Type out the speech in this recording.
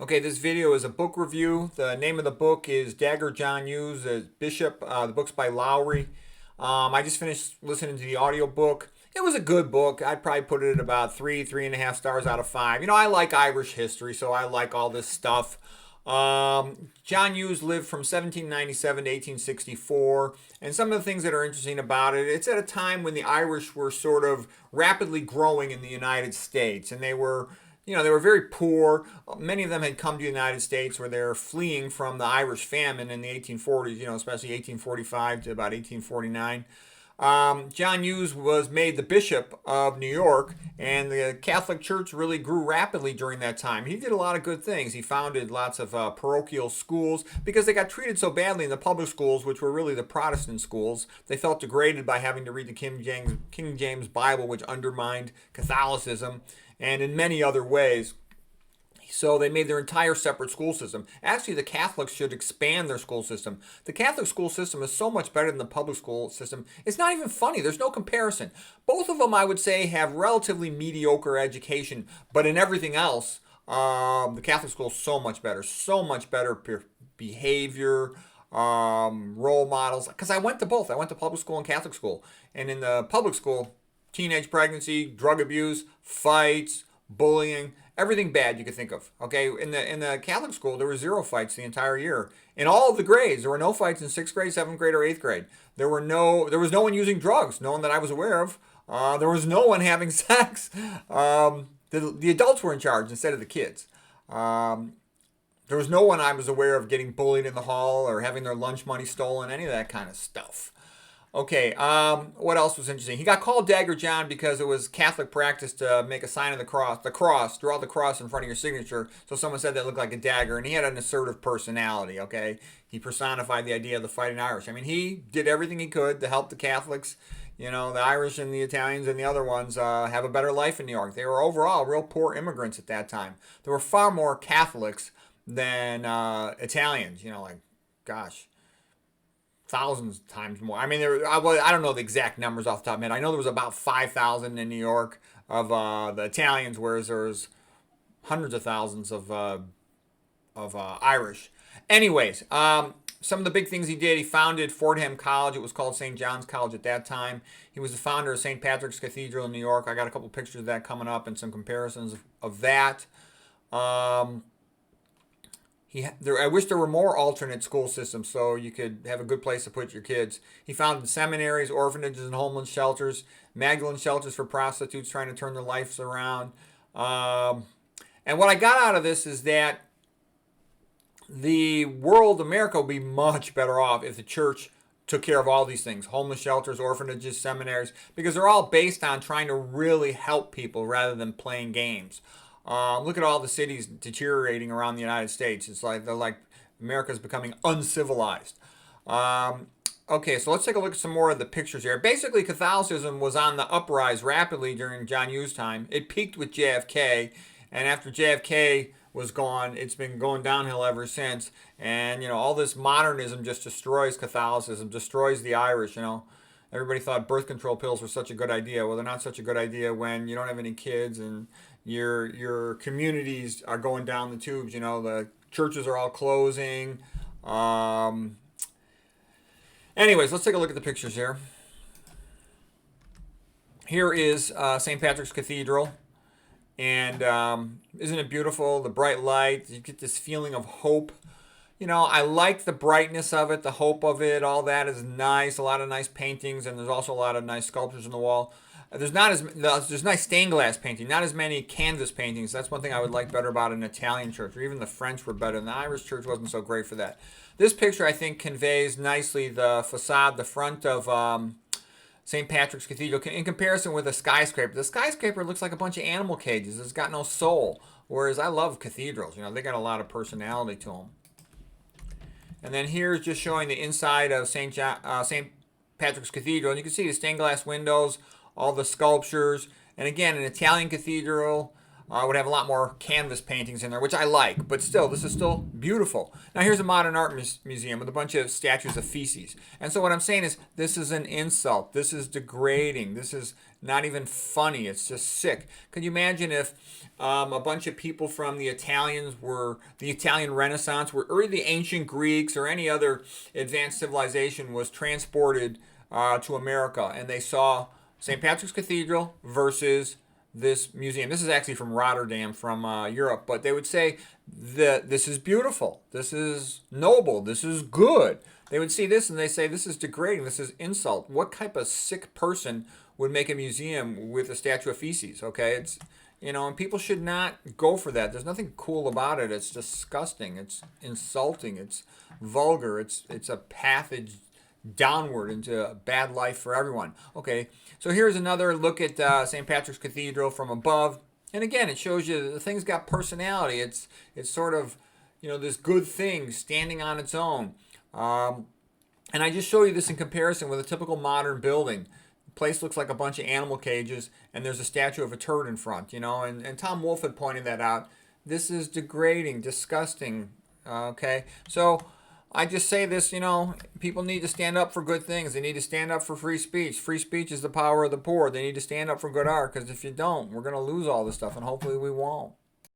Okay, this video is a book review. The name of the book is Dagger, John Hughes, Bishop. The book's by Loughery. I just finished listening to the audiobook. It was a good book. I'd probably put it at about 3.5 stars out of 5. You know, I like Irish history, so I like all this stuff. John Hughes lived from 1797 to 1864, and some of the things that are interesting about it, it's at a time when the Irish were sort of rapidly growing in the United States, and they were very poor. Many of them had come to the United States where they were fleeing from the Irish famine in the 1840s, especially 1845 to about 1849. John Hughes was made the Bishop of New York, and the Catholic Church really grew rapidly during that time. He did a lot of good things. He founded lots of parochial schools because they got treated so badly in the public schools, which were really the Protestant schools. They felt degraded by having to read the King James Bible, which undermined Catholicism, and in many other ways. So they made their entire separate school system. Actually, the Catholics should expand their school system. The Catholic school system is so much better than the public school system. It's not even funny. There's no comparison. Both of them, I would say, have relatively mediocre education, but in everything else, the Catholic school is so much better. So much better behavior, role models. Because I went to both. I went to public school and Catholic school. And in the public school, teenage pregnancy, drug abuse, fights, bullying, everything bad you could think of. Okay, in the Catholic school there were 0 fights the entire year. In all of the grades, there were no fights in 6th grade, 7th grade, or 8th grade. There was no one using drugs, no one that I was aware of. There was no one having sex. The adults were in charge instead of the kids. There was no one I was aware of getting bullied in the hall or having their lunch money stolen, any of that kind of stuff. Okay, what else was interesting? He got called Dagger John because it was Catholic practice to make a sign of the cross, draw the cross in front of your signature, so someone said that looked like a dagger, and he had an assertive personality, okay? He personified the idea of the fighting Irish. I mean, he did everything he could to help the Catholics, the Irish and the Italians and the other ones, have a better life in New York. They were overall real poor immigrants at that time. There were far more Catholics than Italians, gosh, thousands times more. I mean, I don't know the exact numbers off the top of my head. I know there was about 5,000 in New York of the Italians, whereas there's hundreds of thousands of Irish. Anyways, some of the big things he did, he founded Fordham College. It was called St. John's College at that time. He was the founder of St. Patrick's Cathedral in New York. I got a couple pictures of that coming up and some comparisons of that. I wish there were more alternate school systems so you could have a good place to put your kids. He founded seminaries, orphanages, and homeless shelters, Magdalen shelters for prostitutes trying to turn their lives around. And what I got out of this is that the world, America, would be much better off if the church took care of all these things: homeless shelters, orphanages, seminaries, because they're all based on trying to really help people rather than playing games. Look at all the cities deteriorating around the United States. It's like America's becoming uncivilized. Okay, so let's take a look at some more of the pictures here. Basically, Catholicism was on the uprise rapidly during John Hughes' time. It peaked with JFK, and after JFK was gone, it's been going downhill ever since. And all this modernism just destroys Catholicism, destroys the Irish. Everybody thought birth control pills were such a good idea. Well, they're not such a good idea when you don't have any kids and your communities are going down the tubes. The churches are all closing. Anyways, let's take a look at the pictures here. Here is St. Patrick's Cathedral. And isn't it beautiful? The bright light. You get this feeling of hope. I like the brightness of it, the hope of it. All that is nice. A lot of nice paintings, and there's also a lot of nice sculptures on the wall. There's nice stained glass painting, not as many canvas paintings. That's one thing I would like better about an Italian church, or even the French were better. And the Irish church wasn't so great for that. This picture, I think, conveys nicely the facade, the front of St. Patrick's Cathedral in comparison with a skyscraper. The skyscraper looks like a bunch of animal cages. It's got no soul. Whereas I love cathedrals. They got a lot of personality to them. And then here's just showing the inside of St. Patrick's Cathedral. And you can see the stained glass windows, all the sculptures. And again, an Italian cathedral. would have a lot more canvas paintings in there, which I like, but still, this is still beautiful. Now, here's a modern art museum with a bunch of statues of feces. And so, what I'm saying is, this is an insult. This is degrading. This is not even funny. It's just sick. Can you imagine if a bunch of people from the Italian Renaissance, or the ancient Greeks, or any other advanced civilization was transported to America, and they saw St. Patrick's Cathedral versus this museum. This is actually from Rotterdam, from Europe, but they would say that this is beautiful, this is noble, this is good. They would see this and they say this is degrading, this is insult. What type of sick person would make a museum with a statue of feces? Okay, it's and people should not go for that. There's nothing cool about it. It's disgusting. It's insulting. It's vulgar. It's a passage downward into a bad life for everyone. Okay, so here's another look at St. Patrick's Cathedral from above. And again, it shows you the thing's got personality. It's sort of, this good thing standing on its own. And I just show you this in comparison with a typical modern building. The place looks like a bunch of animal cages, and there's a statue of a turd in front, and Tom Wolfe had pointed that out. This is degrading, disgusting, okay? So I just say this, people need to stand up for good things. They need to stand up for free speech. Free speech is the power of the poor. They need to stand up for good art, because if you don't, we're going to lose all this stuff, and hopefully we won't.